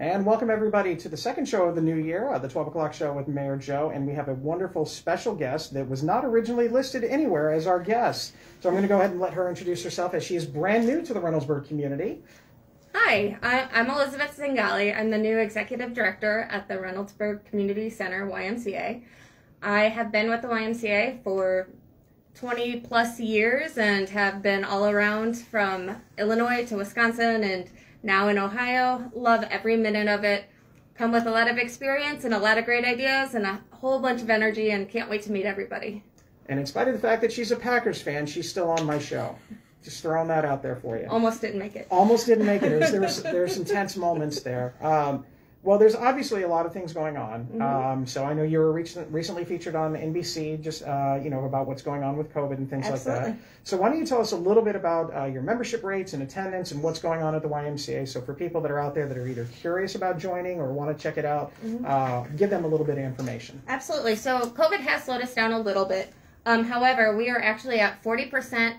And welcome everybody to the second show of the new year, the 12 o'clock show with Mayor Joe. And we have a wonderful special guest that was not originally listed anywhere as our guest. So I'm going to go ahead and let her introduce herself, as she is brand new to the Reynoldsburg community. Hi, I'm Elizabeth Zingale. I'm the new executive director at the Reynoldsburg Community Center, YMCA. I have been with the YMCA for 20 plus years and have been all around from Illinois to Wisconsin and now in Ohio. Love every minute of it. Come with a lot of experience and a lot of great ideas and a whole bunch of energy, and can't wait to meet everybody. And in spite of the fact that she's a Packers fan, she's still on my show. Just throwing that out there for you. Almost didn't make it. Almost didn't make it. There's some tense moments there. Well, there's obviously a lot of things going on. Mm-hmm. So I know you were recently featured on NBC, just about what's going on with COVID and things Absolutely. like that. So why don't you tell us a little bit about your membership rates and attendance and what's going on at the YMCA? So for people that are out there that are either curious about joining or want to check it out, give them a little bit of information. Absolutely. So COVID has slowed us down a little bit. However, we are actually at 40%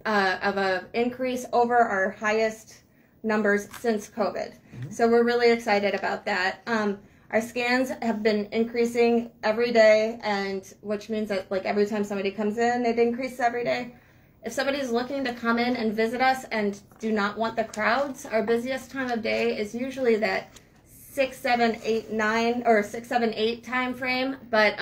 of an increase over our highest numbers since COVID. So we're really excited about that. Our scans have been increasing every day, and which means that like every time somebody comes in, it increases every day. If somebody's looking to come in and visit us and do not want the crowds, our busiest time of day is usually that 6, 7, 8, 9 or 6, 7, 8 time frame. But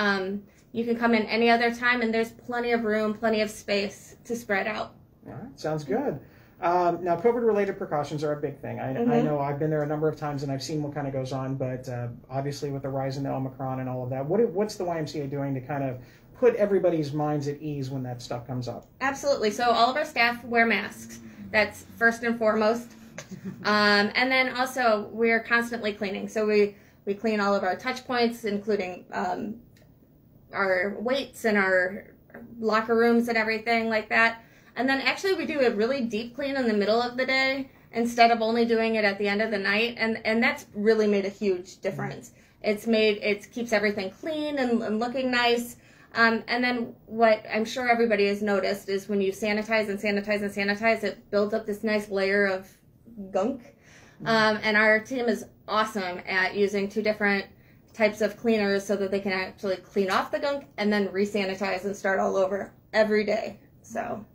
you can come in any other time, and there's plenty of room, plenty of space to spread out. All right, sounds good. Now, COVID-related precautions are a big thing. I know I've been there a number of times and I've seen what kind of goes on, but obviously with the rise in the Omicron and all of that, what's the YMCA doing to kind of put everybody's minds at ease when that stuff comes up? Absolutely. So all of our staff wear masks. That's first and foremost. And then also we're constantly cleaning. So we clean all of our touch points, including our weights and our locker rooms and everything like that. And then actually we do a really deep clean in the middle of the day instead of only doing it at the end of the night. And that's really made a huge difference. It keeps everything clean and looking nice. And then what I'm sure everybody has noticed is when you sanitize and sanitize and sanitize, it builds up this nice layer of gunk. And our team is awesome at using 2 different types of cleaners so that they can actually clean off the gunk and then re-sanitize and start all over every day. So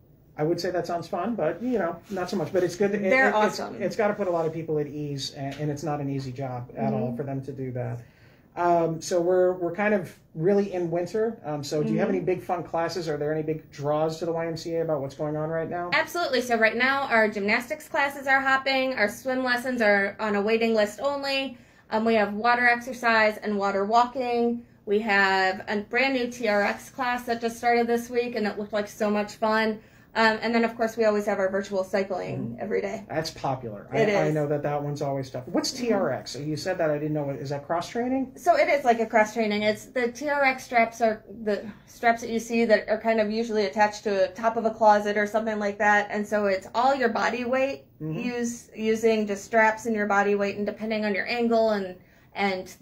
I would say that sounds fun, but not so much. But it's good. They're awesome. It's got to put a lot of people at ease, and it's not an easy job at all for them to do that. So we're kind of really in winter. So do you have any big fun classes? Are there any big draws to the YMCA about what's going on right now? Absolutely. So right now our gymnastics classes are hopping. Our swim lessons are on a waiting list only. We have water exercise and water walking. We have a brand new TRX class that just started this week, and it looked like so much fun. And then, of course, we always have our virtual cycling every day. That's popular. It is. I know that one's always tough. What's TRX? You said that. I didn't know. Is that cross-training? So it is like a cross-training. It's the TRX straps are the straps that you see that are kind of usually attached to the top of a closet or something like that. And so it's all your body weight using just straps in your body weight, and depending on your angle and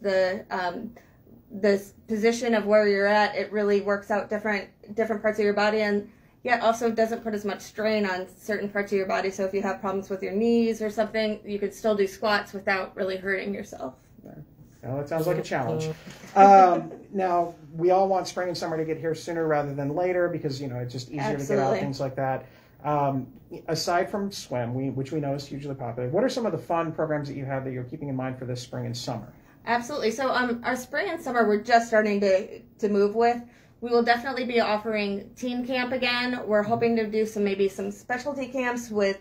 the position of where you're at, it really works out different parts of your body, and yet also doesn't put as much strain on certain parts of your body. So if you have problems with your knees or something, you could still do squats without really hurting yourself. Well, that sounds like a challenge. Now, we all want spring and summer to get here sooner rather than later because, it's just easier to get out, things like that. Aside from swim, which we know is hugely popular, what are some of the fun programs that you have that you're keeping in mind for this spring and summer? Absolutely. So our spring and summer we're just starting to move with. We will definitely be offering teen camp again. We're hoping to do maybe some specialty camps with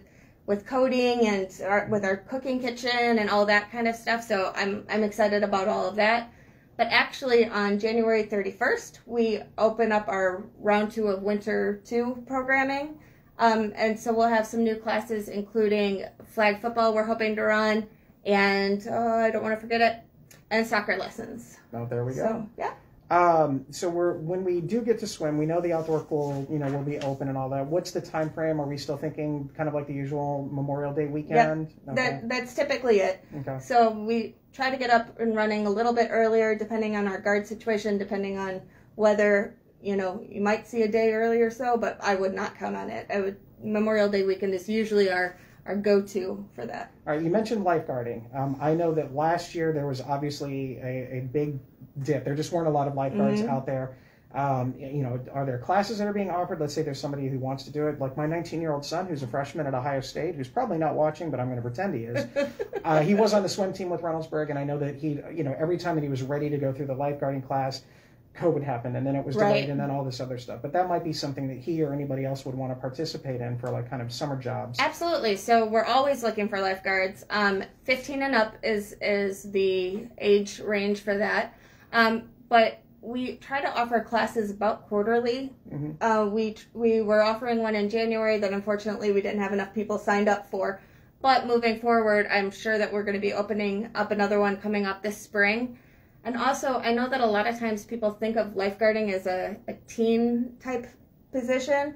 coding and with our cooking kitchen and all that kind of stuff. So I'm excited about all of that. But actually on January 31st, we open up our round 2 of winter 2 programming. And so we'll have some new classes, including flag football we're hoping to run, and I don't want to forget it, and soccer lessons. Oh, there we go. So, yeah. So when we do get to swim, we know the outdoor pool, will be open and all that. What's the time frame? Are we still thinking kind of like the usual Memorial Day weekend? Yep. Okay. That's typically it. Okay. So we try to get up and running a little bit earlier, depending on our guard situation, depending on whether, you might see a day early or so, but I would not count on it. Memorial Day weekend is usually our our go-to for that. All right, you mentioned lifeguarding. I know that last year there was obviously a big dip. There just weren't a lot of lifeguards out there. You know, are there classes that are being offered? Let's say there's somebody who wants to do it. Like my 19-year-old son, who's a freshman at Ohio State, who's probably not watching, but I'm going to pretend he is. He was on the swim team with Reynoldsburg, and I know that he, you know, every time that he was ready to go through the lifeguarding class, COVID happened, and then it was delayed, and then all this other stuff. But that might be something that he or anybody else would want to participate in for like kind of summer jobs. Absolutely. So we're always looking for lifeguards. 15 and up is the age range for that. But we try to offer classes about quarterly. We were offering one in January that unfortunately we didn't have enough people signed up for. But moving forward, I'm sure that we're going to be opening up another one coming up this spring. And also, I know that a lot of times people think of lifeguarding as a teen type position,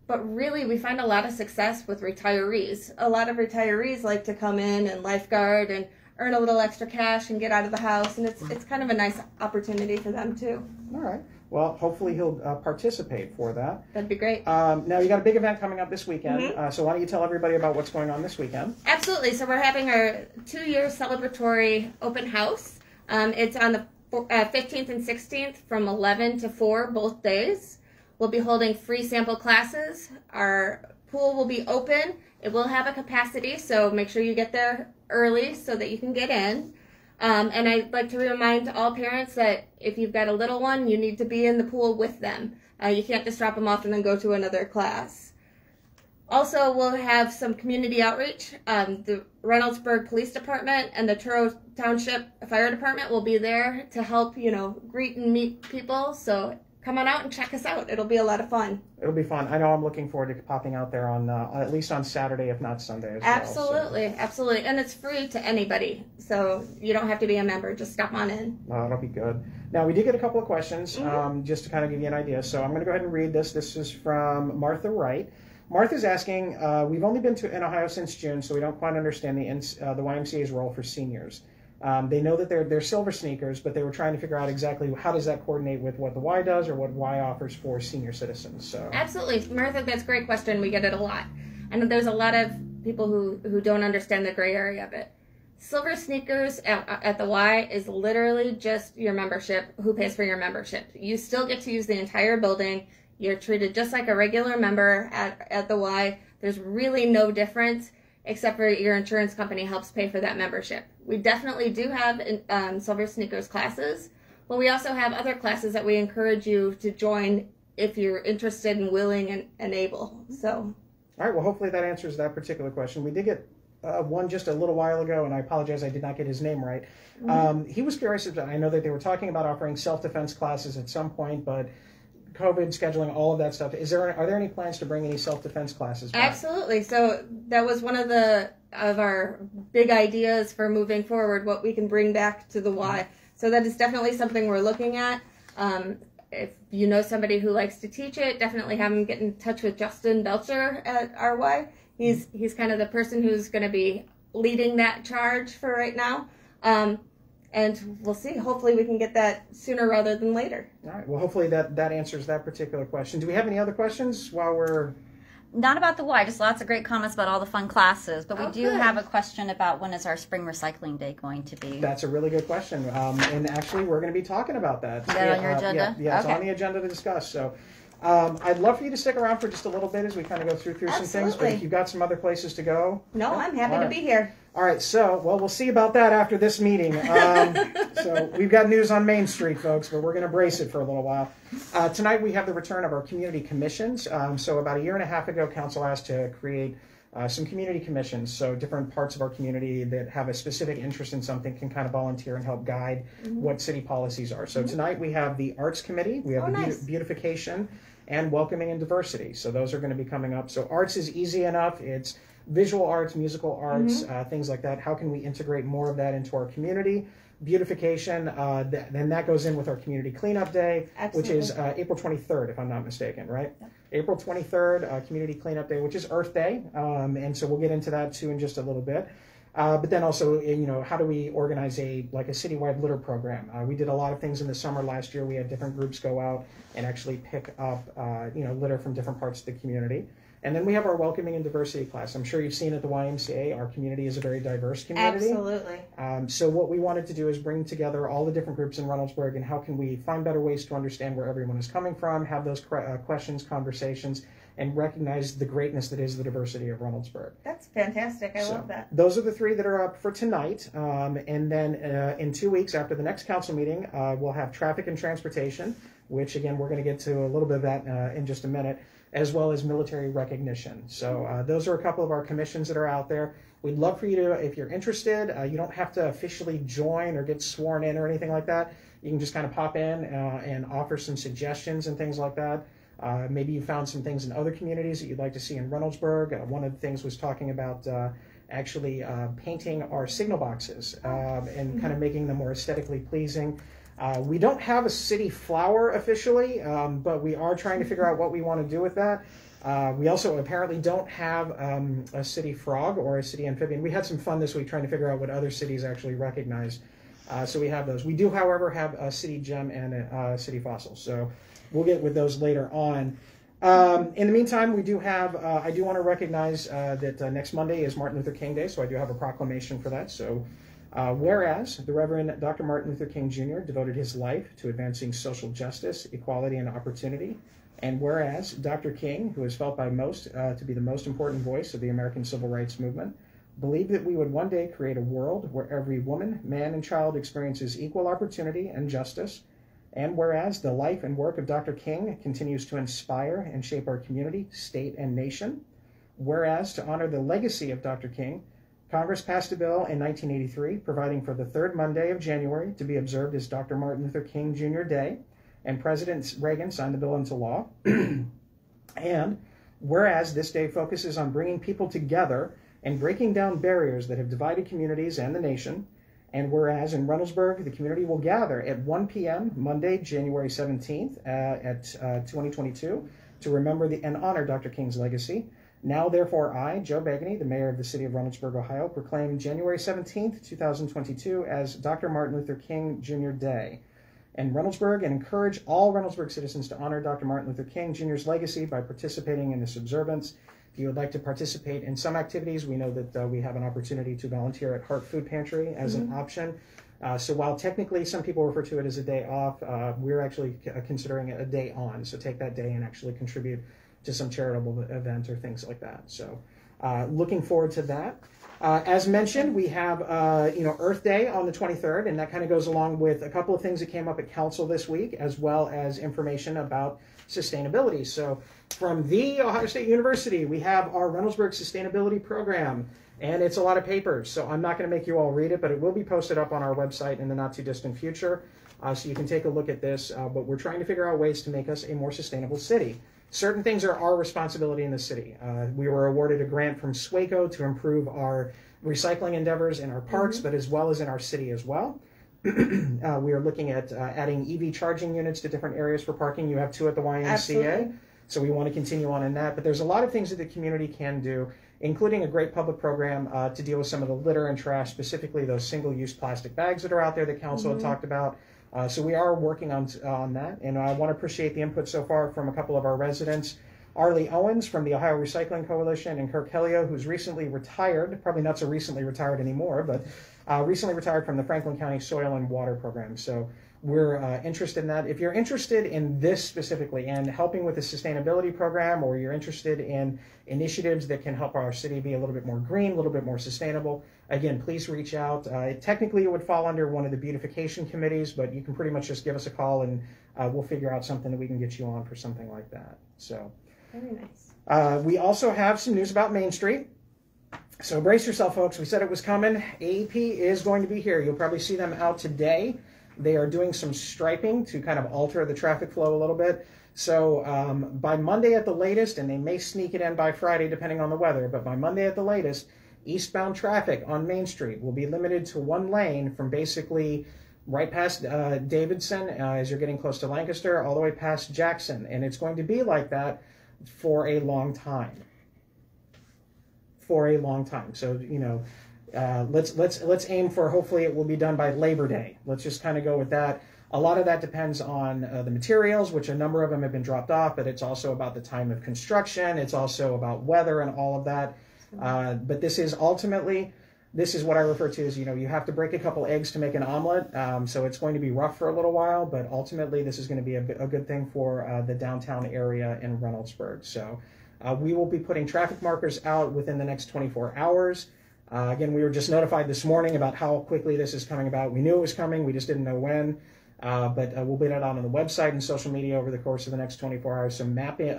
but really we find a lot of success with retirees. A lot of retirees like to come in and lifeguard and earn a little extra cash and get out of the house, and it's kind of a nice opportunity for them too. All right. Well, hopefully he'll participate for that. That'd be great. Now, you got a big event coming up this weekend, so why don't you tell everybody about what's going on this weekend? Absolutely. So we're having our 2-year celebratory open house. It's on the 15th and 16th from 11 to 4 both days. We'll be holding free sample classes. Our pool will be open. It will have a capacity, so make sure you get there early so that you can get in. And I'd like to remind all parents that if you've got a little one, you need to be in the pool with them. You can't just drop them off and then go to another class. Also, we'll have some community outreach. The Reynoldsburg Police Department and the Truro Township Fire Department will be there to help, you know, greet and meet people. So come on out and check us out. It'll be a lot of fun. It'll be fun. I know I'm looking forward to popping out there on at least on Saturday, if not Sunday as absolutely, well. So. Absolutely. And it's free to anybody. So you don't have to be a member. Just stop on in. Oh, that'll be good. Now, we did get a couple of questions just to kind of give you an idea. So I'm going to go ahead and read this. This is from Martha Wright. Martha's asking, we've only been in Ohio since June, so we don't quite understand the YMCA's role for seniors. They know that they're silver sneakers, but they were trying to figure out exactly how does that coordinate with what the Y does or what Y offers for senior citizens. So absolutely, Martha, that's a great question. We get it a lot, and there's a lot of people who don't understand the gray area of it. Silver sneakers at the Y is literally just your membership. Who pays for your membership? You still get to use the entire building. You're treated just like a regular member at the Y. There's really no difference except for your insurance company helps pay for that membership. We definitely do have Silver Sneakers classes, but we also have other classes that we encourage you to join if you're interested and willing and able. So, all right, well, hopefully that answers that particular question. We did get one just a little while ago, and I apologize I did not get his name right. He was curious about, I know that they were talking about offering self-defense classes at some point, but COVID scheduling, all of that stuff. Are there any plans to bring any self-defense classes back? Absolutely. So that was one of our big ideas for moving forward, what we can bring back to the Y. So that is definitely something we're looking at. If you know somebody who likes to teach it, definitely have them get in touch with Justin Belcher at RY. He's kind of the person who's going to be leading that charge for right now. And we'll see. Hopefully we can get that sooner rather than later. All right. Well, hopefully that answers that particular question. Do we have any other questions while we're... Not about the Y, just lots of great comments about all the fun classes. But we do have a question about when is our spring recycling day going to be? That's a really good question. And actually, we're going to be talking about that. Is that on your agenda? Yeah, it's on the agenda to discuss. So I'd love for you to stick around for just a little bit as we kind of go through some things. But if you've got some other places to go... No, I'm happy to be here. All right, so, well, we'll see about that after this meeting. So we've got news on Main Street, folks, but we're going to brace it for a little while. Tonight we have the return of our community commissions. So about a year and a half ago, Council asked to create some community commissions. So different parts of our community that have a specific interest in something can kind of volunteer and help guide what city policies are. So tonight we have the Arts Committee, we have the beautification, and welcoming and diversity. So those are going to be coming up. So arts is easy enough. It's visual arts, musical arts, things like that. How can we integrate more of that into our community? Beautification, then that goes in with our Community Cleanup Day, which is April 23rd, if I'm not mistaken, right? Yep. April 23rd, Community Cleanup Day, which is Earth Day, and so we'll get into that too in just a little bit. But then also, how do we organize a citywide litter program? We did a lot of things in the summer last year. We had different groups go out and actually pick up, litter from different parts of the community. And then we have our welcoming and diversity class. I'm sure you've seen at the YMCA, our community is a very diverse community. Absolutely. So what we wanted to do is bring together all the different groups in Reynoldsburg, and how can we find better ways to understand where everyone is coming from, have those questions, conversations, and recognize the greatness that is the diversity of Reynoldsburg. That's fantastic. I love that. Those are the 3 that are up for tonight. And then in 2 weeks after the next council meeting, we'll have traffic and transportation, which again, we're going to get to a little bit of that in just a minute, as well as military recognition. So those are a couple of our commissions that are out there. We'd love for you to, if you're interested, you don't have to officially join or get sworn in or anything like that. You can just kind of pop in and offer some suggestions and things like that. Maybe you found some things in other communities that you'd like to see in Reynoldsburg. One of the things was talking about actually painting our signal boxes and kind of making them more aesthetically pleasing. We don't have a city flower officially, but we are trying to figure out what we want to do with that. We also apparently don't have a city frog or a city amphibian. We had some fun this week trying to figure out what other cities actually recognize. So we have those. We do, however, have a city gem and a city fossil. So we'll get with those later on. In the meantime, we do have, I do want to recognize that next Monday is Martin Luther King Day, so I do have a proclamation for that. So whereas the Reverend Dr. Martin Luther King Jr. devoted his life to advancing social justice, equality, and opportunity, and whereas Dr. King, who is felt by most to be the most important voice of the American civil rights movement, believed that we would one day create a world where every woman, man, and child experiences equal opportunity and justice, and whereas the life and work of Dr. King continues to inspire and shape our community, state, and nation, whereas to honor the legacy of Dr. King, Congress passed a bill in 1983 providing for the 3rd Monday of January to be observed as Dr. Martin Luther King Jr. Day, and President Reagan signed the bill into law. And whereas this day focuses on bringing people together and breaking down barriers that have divided communities and the nation, and whereas in Reynoldsburg, the community will gather at 1 p.m. Monday, January 17th at 2022 to remember and honor Dr. King's legacy. Now, therefore, I, Joe Bagany, the mayor of the city of Reynoldsburg, Ohio, proclaim January 17th, 2022 as Dr. Martin Luther King Jr. Day in Reynoldsburg, and encourage all Reynoldsburg citizens to honor Dr. Martin Luther King Jr.'s legacy by participating in this observance. If you would like to participate in some activities, we know that we have an opportunity to volunteer at Heart Food Pantry as an option. So while technically some people refer to it as a day off, we're actually considering it a day on. So take that day and actually contribute to some charitable event or things like that. So looking forward to that. As mentioned, we have Earth Day on the 23rd, and that kind of goes along with a couple of things that came up at council this week, as well as information about sustainability. So from the Ohio State University, we have our Reynoldsburg Sustainability Program, and it's a lot of papers, so I'm not going to make you all read it, but it will be posted up on our website in the not too distant future, so you can take a look at this. But we're trying to figure out ways to make us a more sustainable city. Certain things are our responsibility in the city. We were awarded a grant from SWACO to improve our recycling endeavors in our parks, but as well as in our city as well. We are looking at adding EV charging units to different areas for parking. You have 2 at the YMCA. Absolutely. So we want to continue on in that. But there's a lot of things that the community can do, including a great public program to deal with some of the litter and trash, specifically those single-use plastic bags that are out there that council had talked about. So we are working on that, and I want to appreciate the input so far from a couple of our residents. Arlie Owens from the Ohio Recycling Coalition, and Kirk Helio, who's recently retired, probably not so recently retired anymore, but recently retired from the Franklin County Soil and Water Program. So we're interested in that. If you're interested in this specifically and helping with the sustainability program, or you're interested in initiatives that can help our city be a little bit more green, a little bit more sustainable, again, please reach out. Technically, it would fall under one of the beautification committees, but you can pretty much just give us a call, and we'll figure out something that we can get you on for something like that. So very nice. We also have some news about Main Street. So brace yourself, folks. We said it was coming. AEP is going to be here. You'll probably see them out today. They are doing some striping to kind of alter the traffic flow a little bit. So by Monday at the latest, and they may sneak it in by Friday depending on the weather, but by Monday at the latest, eastbound traffic on Main Street will be limited to 1 lane from basically right past Davidson as you're getting close to Lancaster, all the way past Jackson. And it's going to be like that for a long time. For a long time. So, let's aim for, hopefully it will be done by Labor Day. Let's just kind of go with that. A lot of that depends on the materials, which a number of them have been dropped off, but it's also about the time of construction. It's also about weather and all of that. But this is ultimately, this is what I refer to as, you have to break a couple eggs to make an omelet. So it's going to be rough for a little while, but ultimately this is going to be a good thing for the downtown area in Reynoldsburg. So we will be putting traffic markers out within the next 24 hours. Again, we were just notified this morning about how quickly this is coming about. We knew it was coming, we just didn't know when. But we'll put it out on the website and social media over the course of the next 24 hours. So map it,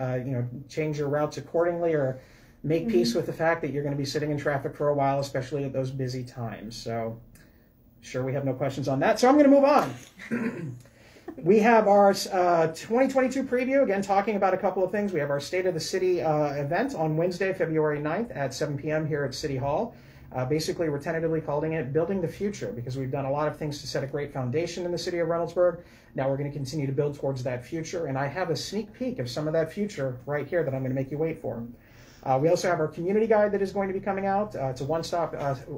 change your routes accordingly, or make peace with the fact that you're going to be sitting in traffic for a while, especially at those busy times. So sure, we have no questions on that. So I'm going to move on. We have our 2022 preview, again, talking about a couple of things. We have our State of the City event on Wednesday, February 9th at 7 p.m. here at City Hall. Basically, we're tentatively calling it Building the Future, because we've done a lot of things to set a great foundation in the city of Reynoldsburg. Now we're going to continue to build towards that future, and I have a sneak peek of some of that future right here that I'm going to make you wait for. We also have our community guide that is going to be coming out. It's a one-stop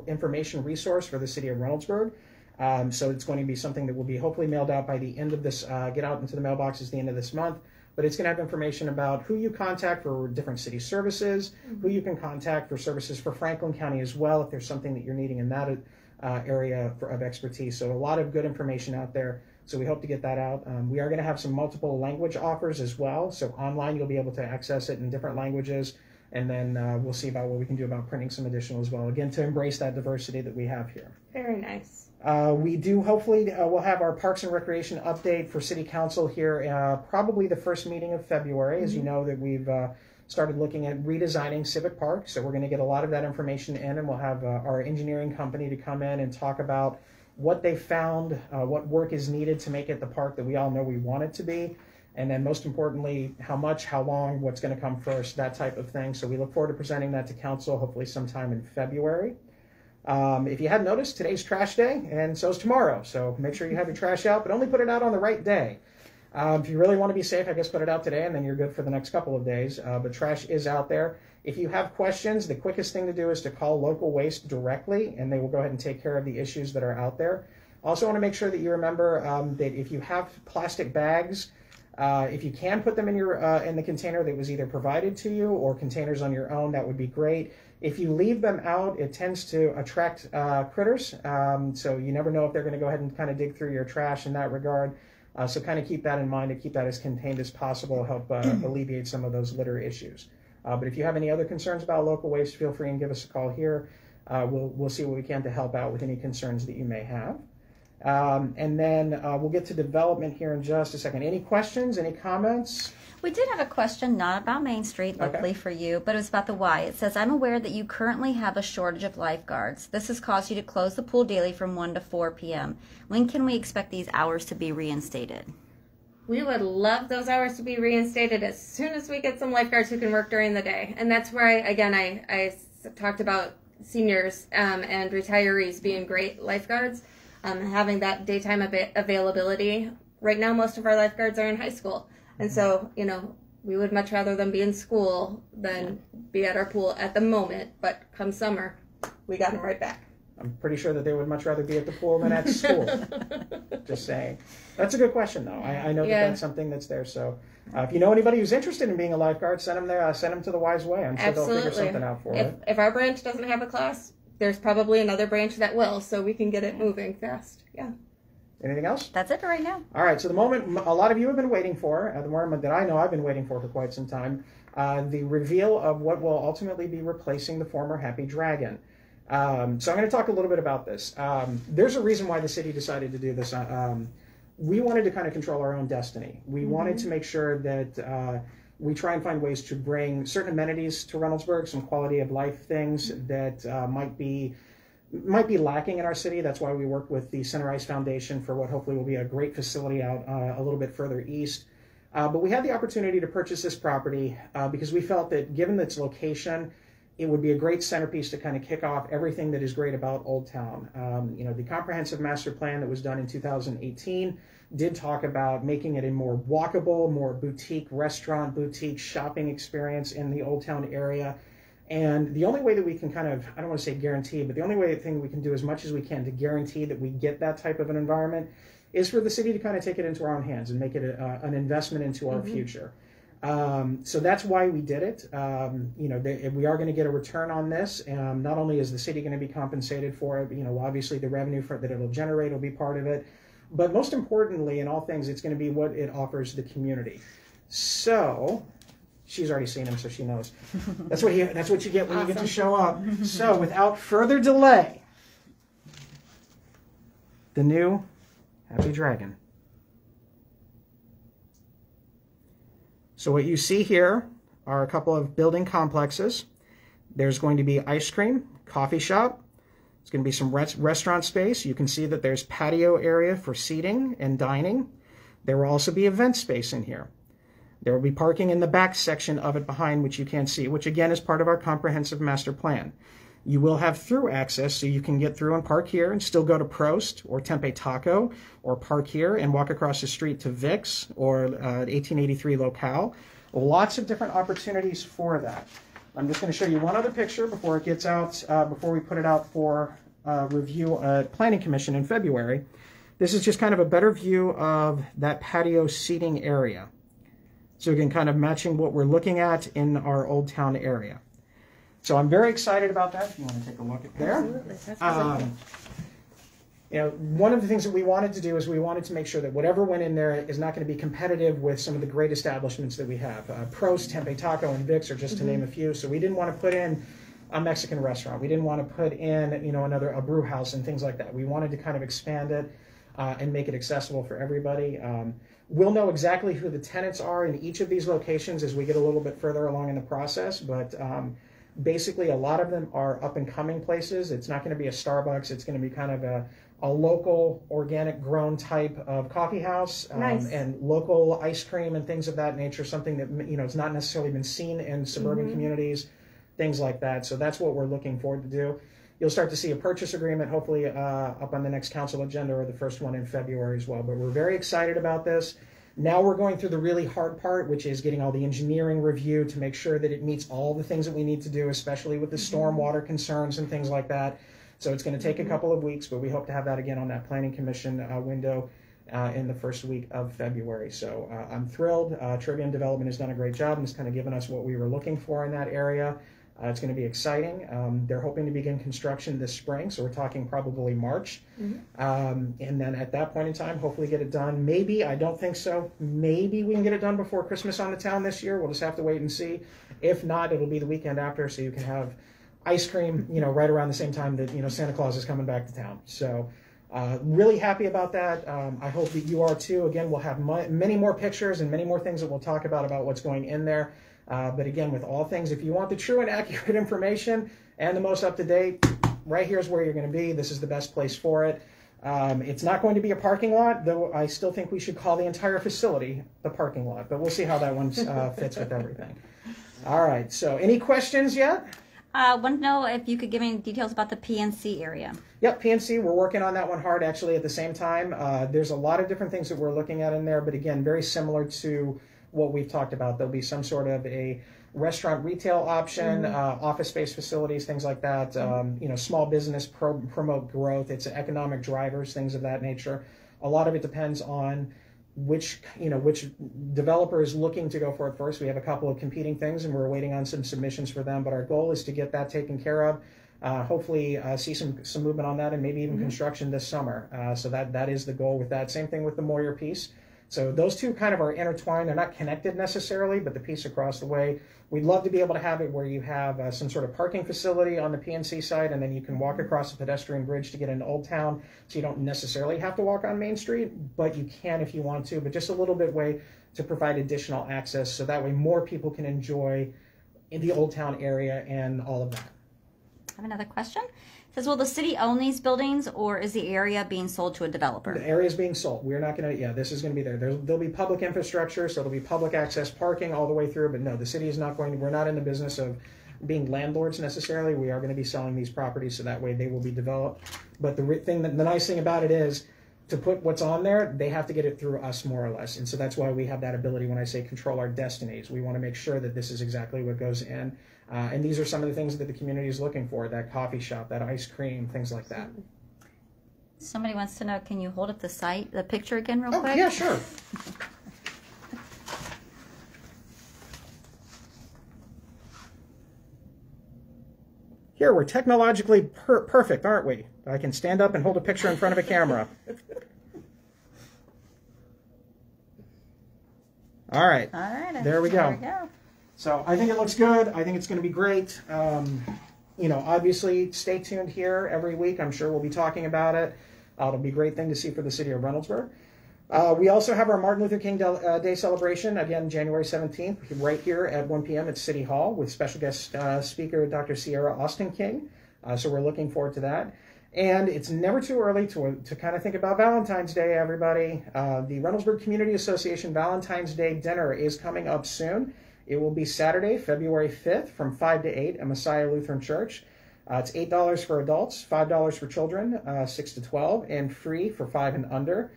information resource for the city of Reynoldsburg. So it's going to be something that will be hopefully mailed out by the end of this, get out into the mailboxes at the end of this month. But it's going to have information about who you contact for different city services, who you can contact for services for Franklin County as well, if there's something that you're needing in that area of expertise. So a lot of good information out there. So we hope to get that out. We are going to have some multiple language offers as well. So online, you'll be able to access it in different languages. And then we'll see about what we can do about printing some additional as well. Again, to embrace that diversity that we have here. Very nice. We do hopefully, we'll have our Parks and Recreation update for City Council here, probably the first meeting of February. As you know, that we've started looking at redesigning Civic Park. So we're going to get a lot of that information in, and we'll have our engineering company to come in and talk about what they found, what work is needed to make it the park that we all know we want it to be. And then most importantly, how much, how long, what's going to come first, that type of thing. So we look forward to presenting that to council, hopefully sometime in February. If you hadn't noticed, today's trash day, and so is tomorrow. So make sure you have your trash out, but only put it out on the right day. If you really want to be safe, I guess put it out today, and then you're good for the next couple of days. But trash is out there. If you have questions, the quickest thing to do is to call Local Waste directly, and they will go ahead and take care of the issues that are out there. Also want to make sure that you remember that if you have plastic bags, if you can put them in your in the container that was either provided to you or containers on your own, that would be great. If you leave them out, it tends to attract critters, so you never know if they're going to go ahead and kind of dig through your trash in that regard. So kind of keep that in mind, to keep that as contained as possible, help alleviate some of those litter issues. But if you have any other concerns about local waste, feel free and give us a call here. We'll see what we can to help out with any concerns that you may have. And then we'll get to development here in just a second. Any questions, any comments? We did have a question, not about Main Street, luckily for you, but it was about the Y. It says, I'm aware that you currently have a shortage of lifeguards. This has caused you to close the pool daily from 1 to 4 p.m. When can we expect these hours to be reinstated? We would love those hours to be reinstated as soon as we get some lifeguards who can work during the day. And that's where, I talked about seniors and retirees being great lifeguards. Having that daytime availability. Right now, most of our lifeguards are in high school. And so, we would much rather them be in school than be at our pool at the moment. But come summer, we got them right back. I'm pretty sure that they would much rather be at the pool than at school. Just saying. That's a good question, though. I know that that's something that's there. So if you know anybody who's interested in being a lifeguard, send them there. Send them to the Wise Way. I'm sure they'll figure something out for it. If our branch doesn't have a class, there's probably another branch that will, so we can get it moving fast. Yeah. Anything else? That's it for right now. All right. So the moment a lot of you have been waiting for, the moment that I know I've been waiting for quite some time, the reveal of what will ultimately be replacing the former Happy Dragon. So I'm going to talk a little bit about this. There's a reason why the city decided to do this. We wanted to kind of control our own destiny. We wanted to make sure that we try and find ways to bring certain amenities to Reynoldsburg, some quality of life things that might be lacking in our city. That's why we work with the Center Ice Foundation for what hopefully will be a great facility out a little bit further east. But we had the opportunity to purchase this property because we felt that given its location, it would be a great centerpiece to kind of kick off everything that is great about Old Town. The comprehensive master plan that was done in 2018 did talk about making it a more walkable, more boutique restaurant, boutique shopping experience in the Old Town area. And the only way that we can kind of, I don't want to say guarantee, but the only thing we can do as much as we can to guarantee that we get that type of an environment is for the city to kind of take it into our own hands and make it an investment into our future. So that's why we did it. We are going to get a return on this. Not only is the city going to be compensated for it, obviously the revenue that it'll generate will be part of it. But most importantly, in all things, it's going to be what it offers the community. So, she's already seen him, so she knows. That's what you get when you get to show up. So, without further delay, the new Happy Dragon. So what you see here are a couple of building complexes. There's going to be ice cream, coffee shop. It's going to be some restaurant space. You can see that there's patio area for seating and dining. There will also be event space in here. There will be parking in the back section of it behind, which you can't see, which again is part of our comprehensive master plan. You will have through access, so you can get through and park here and still go to Prost or Tempe Taco, or park here and walk across the street to Vic's or 1883 Locale. Lots of different opportunities for that. I'm just going to show you one other picture before it gets out, before we put it out for review at Planning Commission in February. This is just kind of a better view of that patio seating area. So again, kind of matching what we're looking at in our Old Town area. So I'm very excited about that, if you want to take a look at there. Absolutely. That's really cool. One of the things that we wanted to do is we wanted to make sure that whatever went in there is not going to be competitive with some of the great establishments that we have. Prost, Tempe Taco, and Vic's are just to name a few. So we didn't want to put in a Mexican restaurant. We didn't want to put in, a brew house and things like that. We wanted to kind of expand it and make it accessible for everybody. We'll know exactly who the tenants are in each of these locations as we get a little bit further along in the process, but basically a lot of them are up and coming places. It's not going to be a Starbucks. It's going to be kind of a local organic grown type of coffee house, Nice. and local ice cream and things of that nature, something that it's not necessarily been seen in suburban communities, things like that. So that's what we're looking forward to do. You'll start to see a purchase agreement hopefully up on the next council agenda, or the first one in February as well. But we're very excited about this. Now we're going through the really hard part, which is getting all the engineering review to make sure that it meets all the things that we need to do, especially with the stormwater concerns and things like that. So it's going to take a couple of weeks, but we hope to have that again on that Planning Commission window in the first week of February. So I'm thrilled. Trivium Development has done a great job and has kind of given us what we were looking for in that area. It's going to be exciting. They're hoping to begin construction this spring, so we're talking probably March. And then at that point in time, hopefully get it done. Maybe, I don't think so, maybe we can get it done before Christmas on the town this year. We'll just have to wait and see. If not, it'll be the weekend after, so you can have ice cream, right around the same time that, Santa Claus is coming back to town. So really happy about that. I hope that you are too. Again, we'll have many more pictures and many more things that we'll talk about what's going in there. But again, with all things, if you want the true and accurate information and the most up-to-date, right here's where you're going to be. This is the best place for it. It's not going to be a parking lot, though I still think we should call the entire facility the parking lot. But we'll see how that one fits with everything. All right, so any questions yet? I want to know if you could give me details about the PNC area. Yep, PNC, we're working on that one hard actually at the same time. There's a lot of different things that we're looking at in there, but again, very similar to what we've talked about. There'll be some sort of a restaurant retail option, office space facilities, things like that. Small business promote growth. It's economic drivers, things of that nature. A lot of it depends on which developer is looking to go for it first. We have a couple of competing things and we're waiting on some submissions for them, but our goal is to get that taken care of. Hopefully see some movement on that and maybe even construction this summer. So that is the goal with that. Same thing with the Moyer piece. So those two kind of are intertwined. They're not connected necessarily, but the piece across the way, we'd love to be able to have it where you have some sort of parking facility on the PNC side, and then you can walk across a pedestrian bridge to get into Old Town. So you don't necessarily have to walk on Main Street, but you can if you want to, but just a little bit way to provide additional access. So that way more people can enjoy in the Old Town area and all of that. I have another question. It says, will the city own these buildings, or is the area being sold to a developer? The area is being sold. We're not going to, this is going to be there. There'll be public infrastructure, so there'll be public access parking all the way through, but no, the city is not going to, we're not in the business of being landlords necessarily. We are going to be selling these properties, so that way they will be developed. But the nice thing about it is, to put what's on there, they have to get it through us more or less. And so that's why we have that ability when I say control our destinies. We want to make sure that this is exactly what goes in. And these are some of the things that the community is looking for, that coffee shop, that ice cream, things like that. Somebody wants to know, can you hold up the picture again real quick? Oh, yeah, sure. Here, we're technologically perfect, aren't we? I can stand up and hold a picture in front of a camera. All right. All right. There we go. So I think it looks good. I think it's going to be great. You know, obviously, stay tuned here every week. I'm sure we'll be talking about it. It'll be a great thing to see for the city of Reynoldsburg. We also have our Martin Luther King Day celebration, again, January 17th, right here at 1 p.m. at City Hall with special guest speaker Dr. Sierra Austin King. So we're looking forward to that. And it's never too early to kind of think about Valentine's Day, everybody. The Reynoldsburg Community Association Valentine's Day dinner is coming up soon. It will be Saturday, February 5th from 5 to 8 at Messiah Lutheran Church. It's $8 for adults, $5 for children, 6 to 12, and free for 5 and under.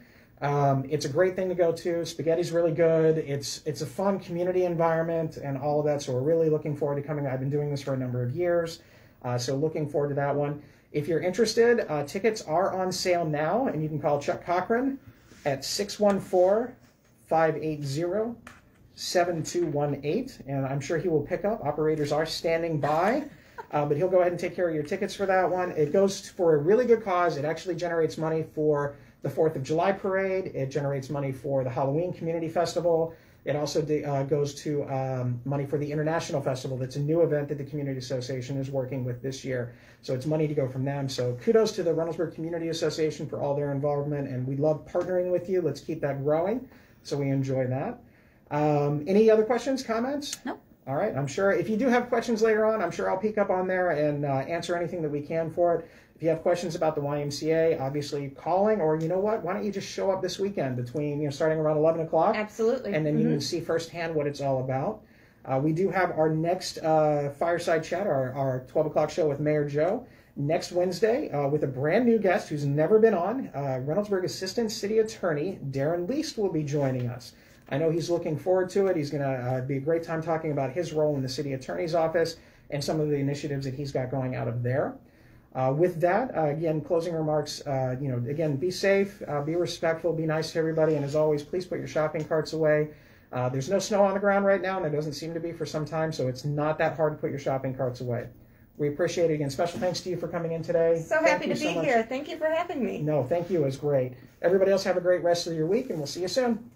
It's a great thing to go to. Spaghetti's really good. It's a fun community environment and all of that. So we're really looking forward to coming. I've been doing this for a number of years. So looking forward to that one. If you're interested, tickets are on sale now, and you can call Chuck Cochran at 614-580-7218, and I'm sure he will pick up. Operators are standing by, but he'll go ahead and take care of your tickets for that one. It goes for a really good cause. It actually generates money for the 4th of July parade. It generates money for the Halloween Community Festival. It also goes to money for the International Festival. That's a new event that the Community Association is working with this year. So it's money to go from them. So kudos to the Reynoldsburg Community Association for all their involvement, and we love partnering with you. Let's keep that growing. So we enjoy that. Any other questions, comments? Nope. All right. I'm sure if you do have questions later on, I'm sure I'll peek up on there and answer anything that we can for it. If you have questions about the YMCA, obviously calling, or you know what, why don't you just show up this weekend between, starting around 11 o'clock. Absolutely. And then you can see firsthand what it's all about. We do have our next fireside chat, our 12 o'clock show with Mayor Joe, next Wednesday with a brand new guest who's never been on. Reynoldsburg Assistant City Attorney Darren Least will be joining us. I know he's looking forward to it. He's going to be a great time talking about his role in the city attorney's office and some of the initiatives that he's got going out of there. With that, again, closing remarks, again, be safe, be respectful, be nice to everybody, and as always, please put your shopping carts away. There's no snow on the ground right now, and there doesn't seem to be for some time, so it's not that hard to put your shopping carts away. We appreciate it. Again, special thanks to you for coming in today. So happy to be here. Thank you for having me. No, thank you. It was great. Everybody else have a great rest of your week, and we'll see you soon.